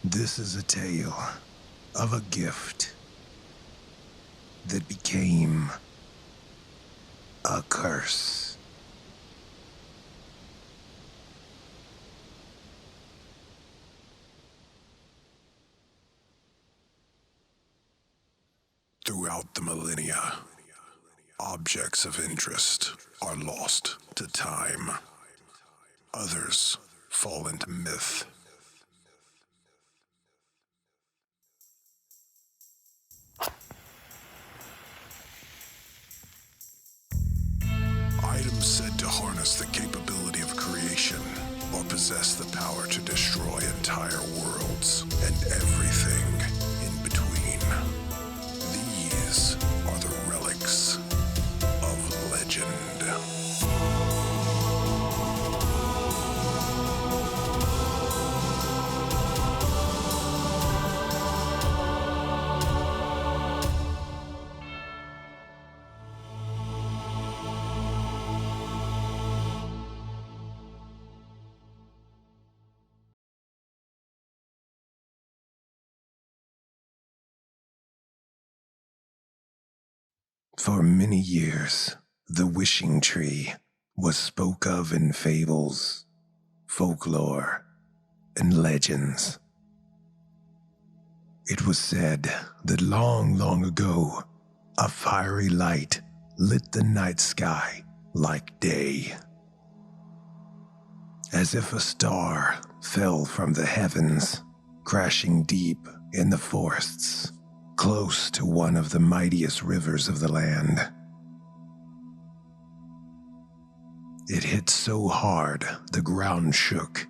This is a tale of a gift that became a curse. Throughout the millennia, objects of interest are lost to time. Others fall into myth. Items said to harness the capability of creation or possess the power to destroy entire worlds and everything in between. These are the relics of legend. For many years, the wishing tree was spoke of in fables, folklore, and legends. It was said that long, long ago, a fiery light lit the night sky like day. As if a star fell from the heavens, crashing deep in the forests, close to one of the mightiest rivers of the land. It hit so hard the ground shook,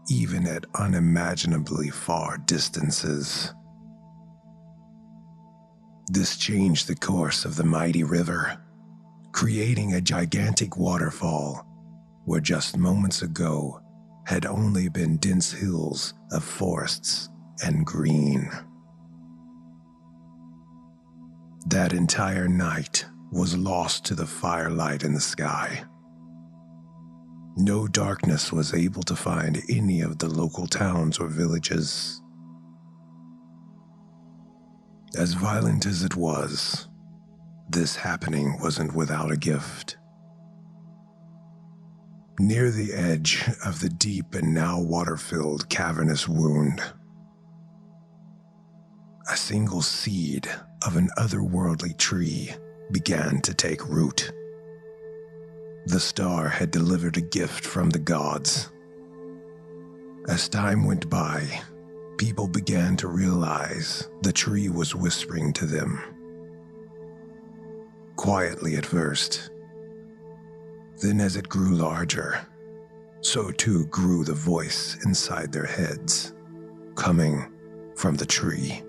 even at unimaginably far distances. This changed the course of the mighty river, creating a gigantic waterfall where just moments ago had only been dense hills of forests and green. That entire night was lost to the firelight in the sky. No darkness was able to find any of the local towns or villages. As violent as it was, this happening wasn't without a gift. Near the edge of the deep and now water-filled cavernous wound, a single seed of an otherworldly tree began to take root. The star had delivered a gift from the gods. As time went by, people began to realize the tree was whispering to them. Quietly at first. Then as it grew larger, so too grew the voice inside their heads, coming from the tree.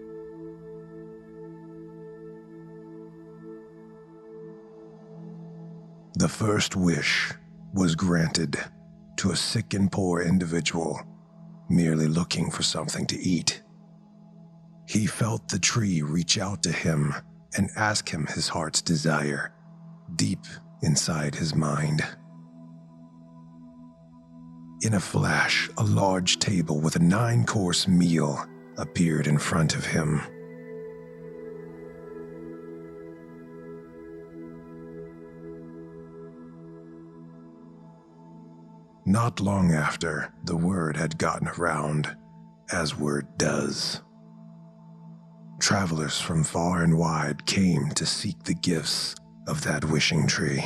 The first wish was granted to a sick and poor individual merely looking for something to eat. He felt the tree reach out to him and ask him his heart's desire, deep inside his mind. In a flash, a large table with a 9-course meal appeared in front of him. Not long after, the word had gotten around, as word does. Travelers from far and wide came to seek the gifts of that wishing tree.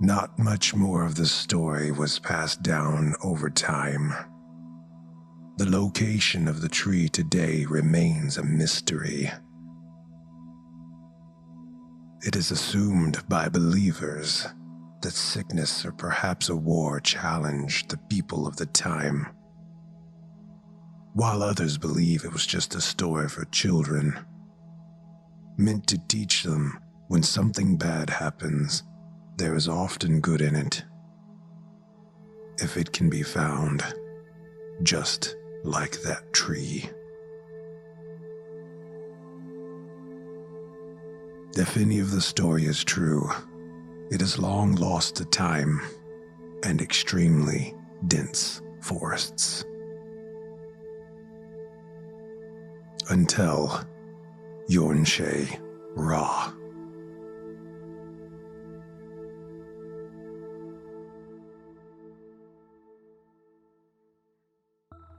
Not much more of the story was passed down over time. The location of the tree today remains a mystery. It is assumed by believers that sickness or perhaps a war challenged the people of the time, while others believe it was just a story for children, meant to teach them when something bad happens, there is often good in it, if it can be found, just like that tree. If any of the story is true, it is long lost to time and extremely dense forests. Until Yonsei Ra.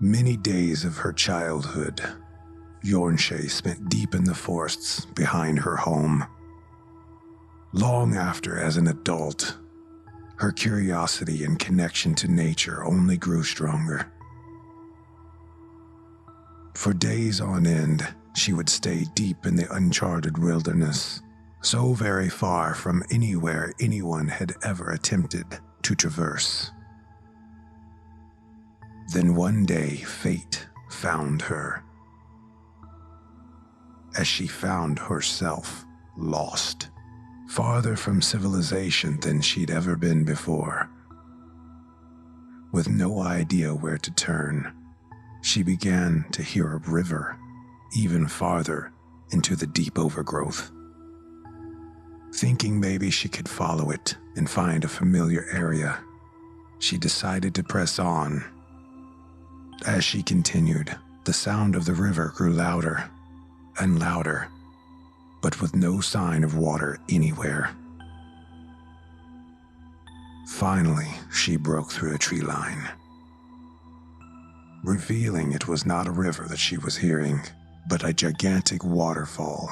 Many days of her childhood, Yonsei spent deep in the forests behind her home. Long after, as an adult, her curiosity and connection to nature only grew stronger. For days on end, she would stay deep in the uncharted wilderness, so very far from anywhere anyone had ever attempted to traverse. Then one day, fate found her, as she found herself lost, farther from civilization than she'd ever been before. With no idea where to turn, she began to hear a river even farther into the deep overgrowth. Thinking maybe she could follow it and find a familiar area, she decided to press on. As she continued, the sound of the river grew louder and louder, but with no sign of water anywhere. Finally, she broke through a tree line, revealing it was not a river that she was hearing, but a gigantic waterfall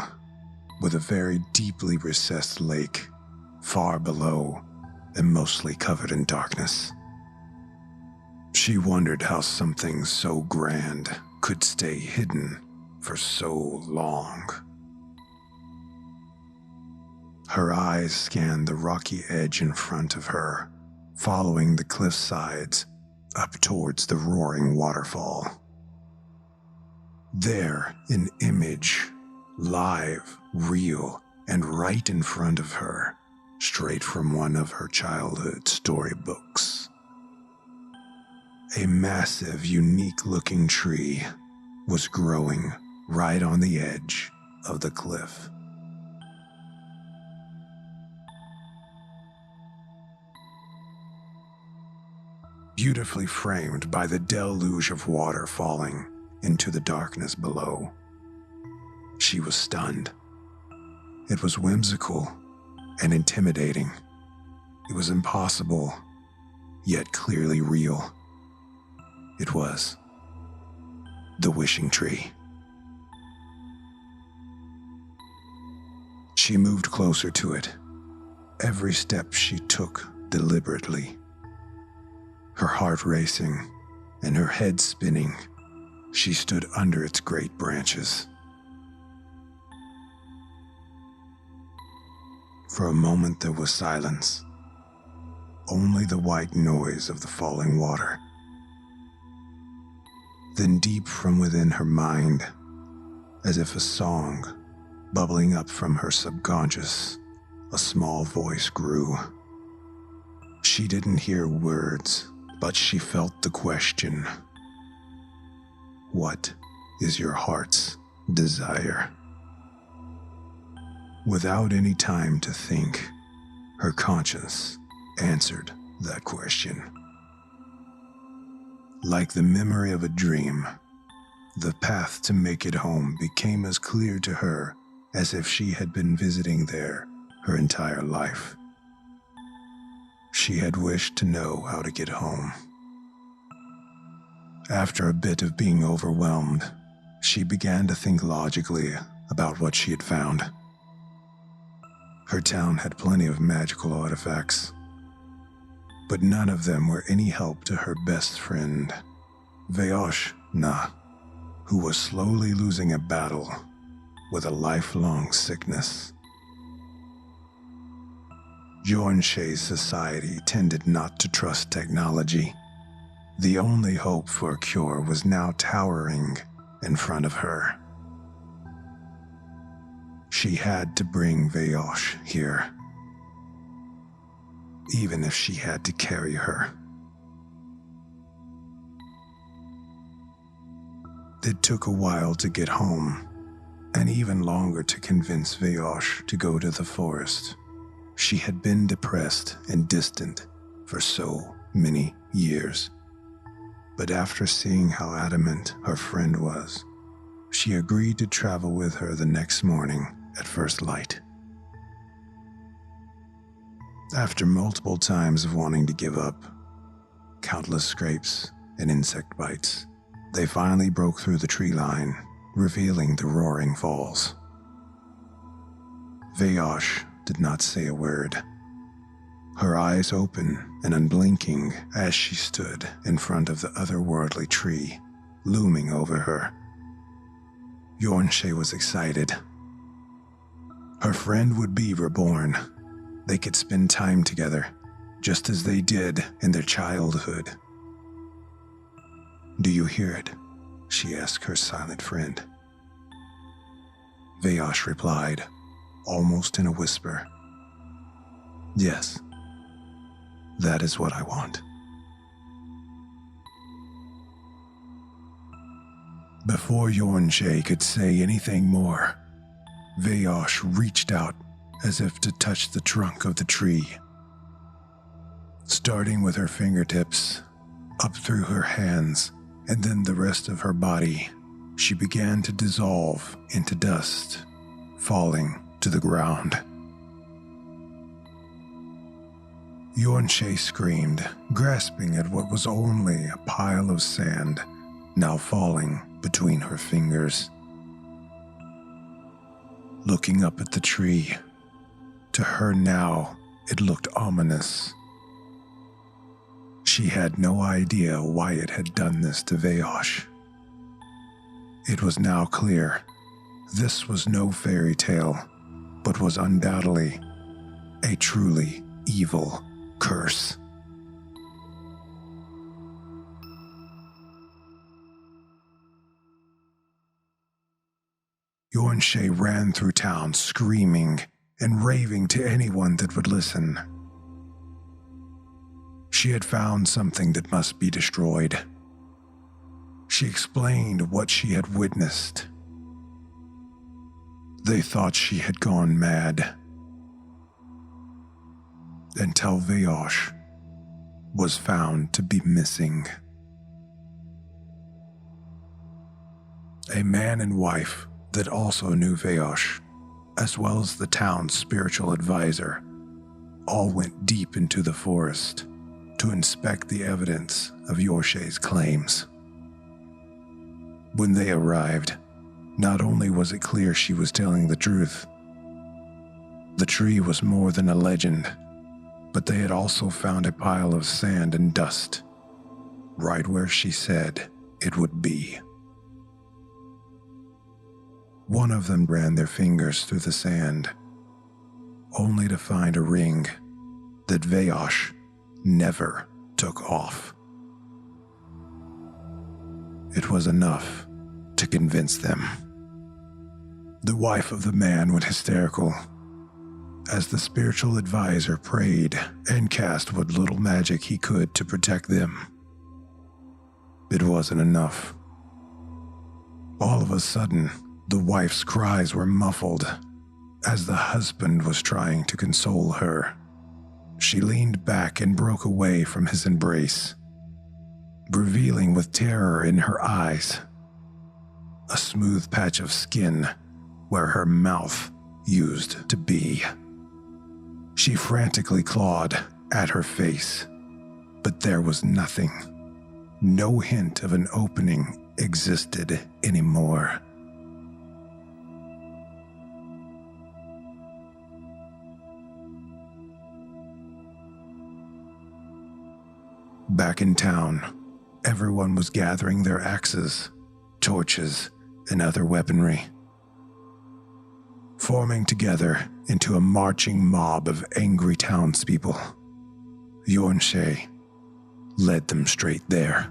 with a very deeply recessed lake far below and mostly covered in darkness. She wondered how something so grand could stay hidden for so long. Her eyes scanned the rocky edge in front of her, following the cliff sides up towards the roaring waterfall. There, an image, live, real, and right in front of her, straight from one of her childhood storybooks. A massive, unique-looking tree was growing right on the edge of the cliff. Beautifully framed by the deluge of water falling into the darkness below. She was stunned. It was whimsical and intimidating. It was impossible, yet clearly real. It was the wishing tree. She moved closer to it, every step she took deliberately. Her heart racing and her head spinning, she stood under its great branches. For a moment there was silence, only the white noise of the falling water. Then deep from within her mind, as if a song bubbling up from her subconscious, a small voice grew. She didn't hear words, but she felt the question. What is your heart's desire? Without any time to think, her conscience answered that question. Like the memory of a dream, the path to make it home became as clear to her as if she had been visiting there her entire life. She had wished to know how to get home. After a bit of being overwhelmed, she began to think logically about what she had found. Her town had plenty of magical artifacts, but none of them were any help to her best friend, Veoshna, who was slowly losing a battle with a lifelong sickness. Yonsei's society tended not to trust technology. The only hope for a cure was now towering in front of her. She had to bring Veosh here, even if she had to carry her. It took a while to get home, and even longer to convince Veosh to go to the forest. She had been depressed and distant for so many years. But after seeing how adamant her friend was, she agreed to travel with her the next morning at first light. After multiple times of wanting to give up, countless scrapes and insect bites, they finally broke through the tree line, revealing the roaring falls. Vayosh did not say a word, her eyes open and unblinking as she stood in front of the otherworldly tree looming over her. Yornshe was excited. Her friend would be reborn. They could spend time together, just as they did in their childhood. "Do you hear it?" she asked her silent friend. Vayosh replied, almost in a whisper, "Yes, that is what I want." Before Yornshe could say anything more, Vayosh reached out as if to touch the trunk of the tree. Starting with her fingertips, up through her hands, and then the rest of her body, she began to dissolve into dust, falling to the ground. Yornshe screamed, grasping at what was only a pile of sand, now falling between her fingers. Looking up at the tree, to her now it looked ominous. She had no idea why it had done this to Vayosh. It was now clear this was no fairy tale, but was undoubtedly a truly evil curse. Yornshe ran through town screaming and raving to anyone that would listen. She had found something that must be destroyed. She explained what she had witnessed. They thought she had gone mad, until Vayosh was found to be missing. A man and wife that also knew Vayosh, as well as the town's spiritual advisor, all went deep into the forest to inspect the evidence of Yorshe's claims. When they arrived, not only was it clear she was telling the truth, the tree was more than a legend, but they had also found a pile of sand and dust, right where she said it would be. One of them ran their fingers through the sand, only to find a ring that Vayosh never took off. It was enough to convince them. The wife of the man went hysterical as the spiritual advisor prayed and cast what little magic he could to protect them. It wasn't enough. All of a sudden, the wife's cries were muffled as the husband was trying to console her. She leaned back and broke away from his embrace, revealing with terror in her eyes a smooth patch of skin where her mouth used to be. She frantically clawed at her face, but there was nothing. No hint of an opening existed anymore. Back in town, everyone was gathering their axes, torches, and other weaponry, forming together into a marching mob of angry townspeople. Yornshe led them straight there.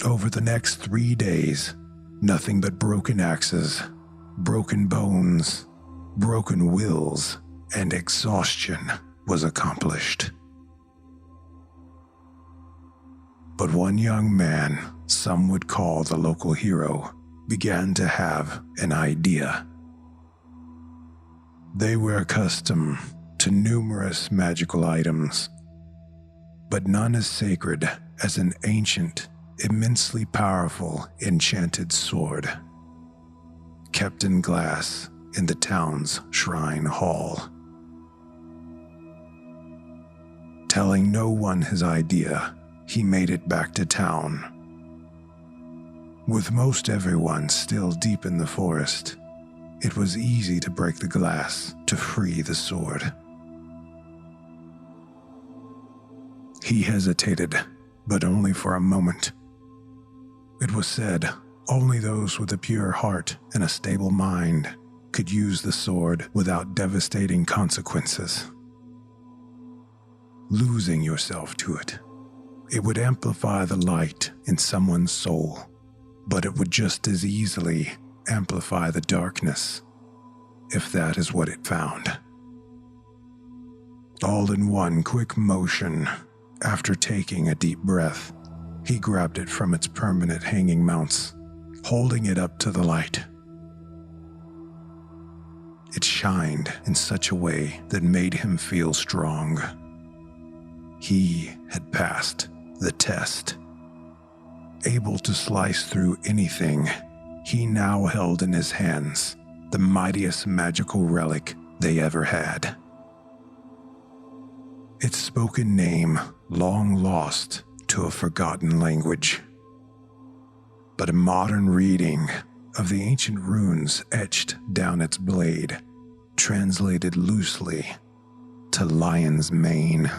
Over the next 3 days, nothing but broken axes, broken bones, broken wills, and exhaustion was accomplished. But one young man, some would call the local hero, began to have an idea. They were accustomed to numerous magical items, but none as sacred as an ancient, immensely powerful, enchanted sword, kept in glass in the town's shrine hall. Telling no one his idea, he made it back to town. With most everyone still deep in the forest, it was easy to break the glass to free the sword. He hesitated, but only for a moment. It was said only those with a pure heart and a stable mind could use the sword without devastating consequences. Losing yourself to it, it would amplify the light in someone's soul, but it would just as easily amplify the darkness, if that is what it found. All in one quick motion, after taking a deep breath, he grabbed it from its permanent hanging mounts, holding it up to the light. It shined in such a way that made him feel strong. He had passed the test. Able to slice through anything, he now held in his hands the mightiest magical relic they ever had. Its spoken name long lost to a forgotten language, but a modern reading of the ancient runes etched down its blade translated loosely to lion's mane.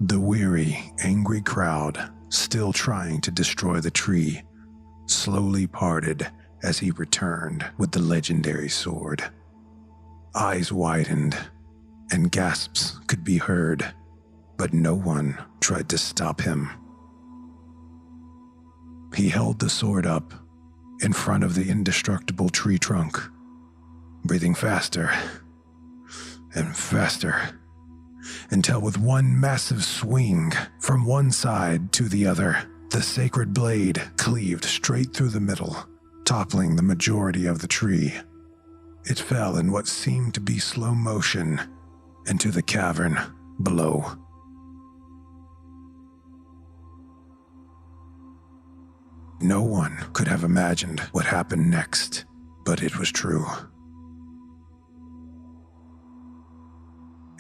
The weary, angry crowd, still trying to destroy the tree, slowly parted as he returned with the legendary sword. Eyes widened, and gasps could be heard, but no one tried to stop him. He held the sword up in front of the indestructible tree trunk, breathing faster and faster, until with one massive swing from one side to the other, the sacred blade cleaved straight through the middle, toppling the majority of the tree. It fell in what seemed to be slow motion into the cavern below. No one could have imagined what happened next, but it was true.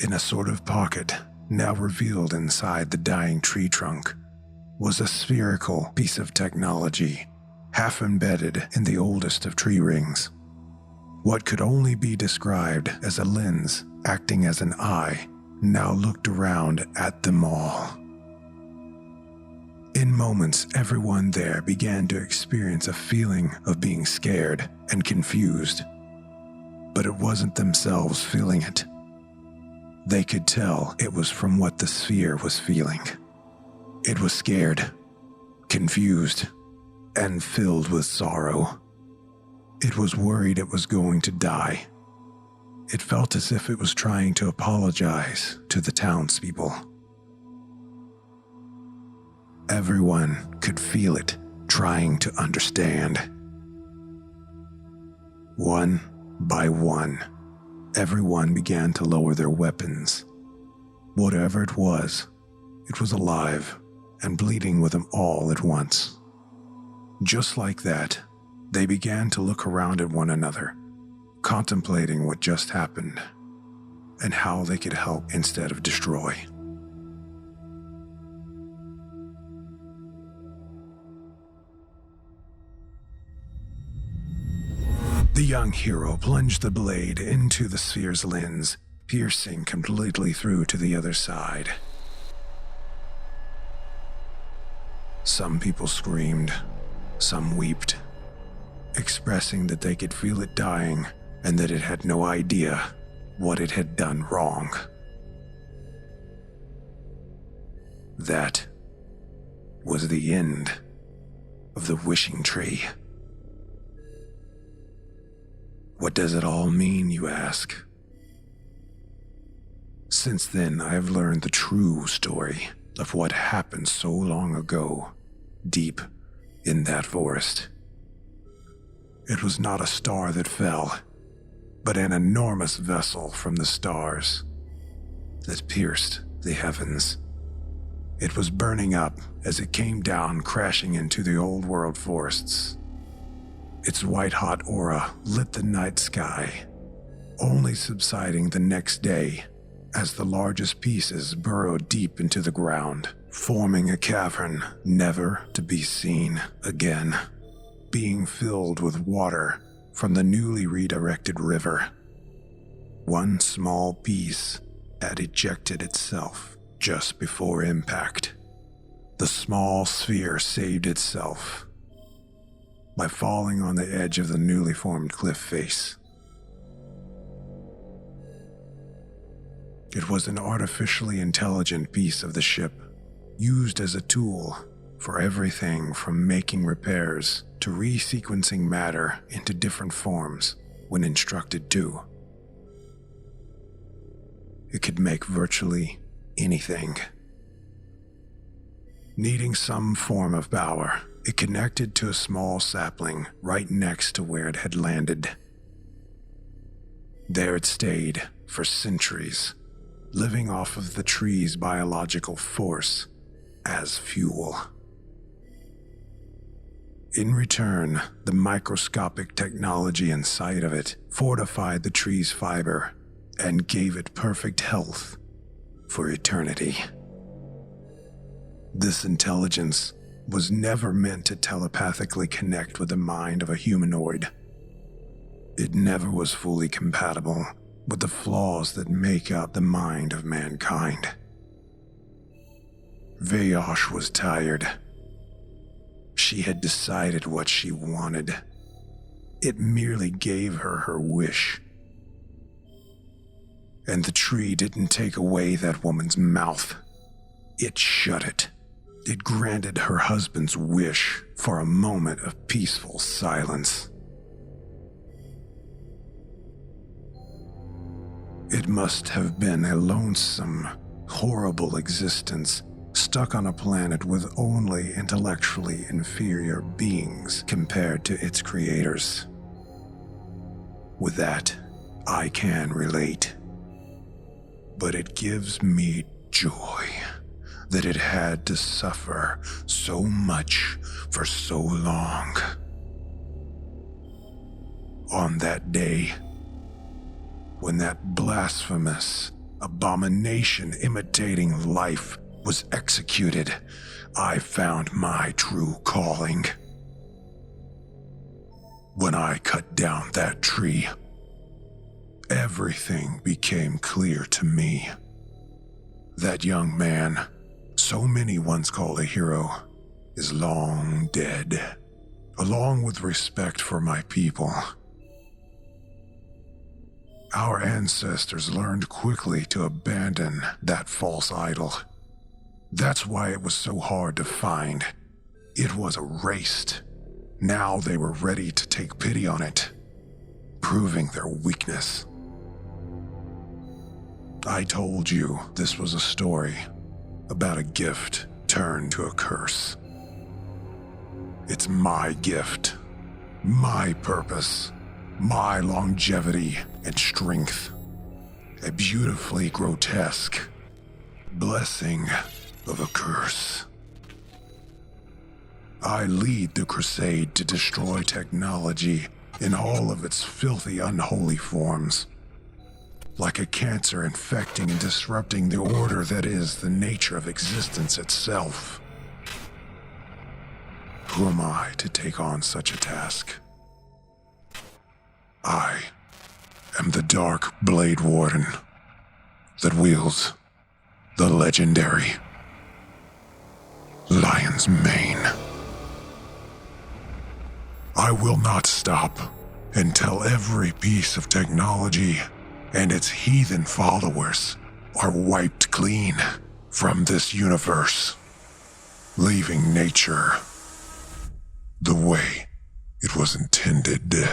In a sort of pocket, now revealed inside the dying tree trunk, was a spherical piece of technology, half embedded in the oldest of tree rings. What could only be described as a lens acting as an eye now looked around at them all. In moments, everyone there began to experience a feeling of being scared and confused, but it wasn't themselves feeling it. They could tell it was from what the sphere was feeling. It was scared, confused, and filled with sorrow. It was worried it was going to die. It felt as if it was trying to apologize to the townspeople. Everyone could feel it, trying to understand. One by one, everyone began to lower their weapons. Whatever it was alive and bleeding with them all at once. Just like that, they began to look around at one another, contemplating what just happened and how they could help instead of destroy. The young hero plunged the blade into the sphere's lens, piercing completely through to the other side. Some people screamed, some wept, expressing that they could feel it dying and that it had no idea what it had done wrong. That was the end of the wishing tree. What does it all mean, you ask? Since then, I have learned the true story of what happened so long ago, deep in that forest. It was not a star that fell. but an enormous vessel from the stars that pierced the heavens. It was burning up as it came down, crashing into the old world forests. Its white-hot aura lit the night sky, only subsiding the next day as the largest pieces burrowed deep into the ground, forming a cavern never to be seen again, being filled with water from the newly redirected river. One small piece had ejected itself just before impact. The small sphere saved itself by falling on the edge of the newly formed cliff face. It was an artificially intelligent piece of the ship, used as a tool for everything from making repairs to resequencing matter into different forms when instructed to. It could make virtually anything. Needing some form of power, it connected to a small sapling right next to where it had landed. There it stayed for centuries, living off of the tree's biological force as fuel. In return, the microscopic technology inside of it fortified the tree's fiber and gave it perfect health for eternity. This intelligence was never meant to telepathically connect with the mind of a humanoid. It never was fully compatible with the flaws that make up the mind of mankind. Vayosh was tired. She had decided what she wanted. It merely gave her her wish. And the tree didn't take away that woman's mouth. It shut it. It granted her husband's wish for a moment of peaceful silence. It must have been a lonesome, horrible existence, stuck on a planet with only intellectually inferior beings compared to its creators. With that, I can relate. But it gives me joy that it had to suffer so much for so long. On that day, when that blasphemous abomination imitating life was executed, I found my true calling. When I cut down that tree, everything became clear to me. That young man, so many once called a hero, is long dead, along with respect for my people. Our ancestors learned quickly to abandon that false idol. That's why it was so hard to find. It was erased. Now they were ready to take pity on it, proving their weakness. I told you this was a story about a gift turned to a curse. It's my gift, my purpose, my longevity and strength. A beautifully grotesque blessing of a curse. I lead the crusade to destroy technology in all of its filthy, unholy forms. Like a cancer infecting and disrupting the order that is the nature of existence itself. Who am I to take on such a task? I am the Dark Blade Warden that wields the legendary Lion's Mane. I will not stop until every piece of technology and its heathen followers are wiped clean from this universe, leaving nature the way it was intended.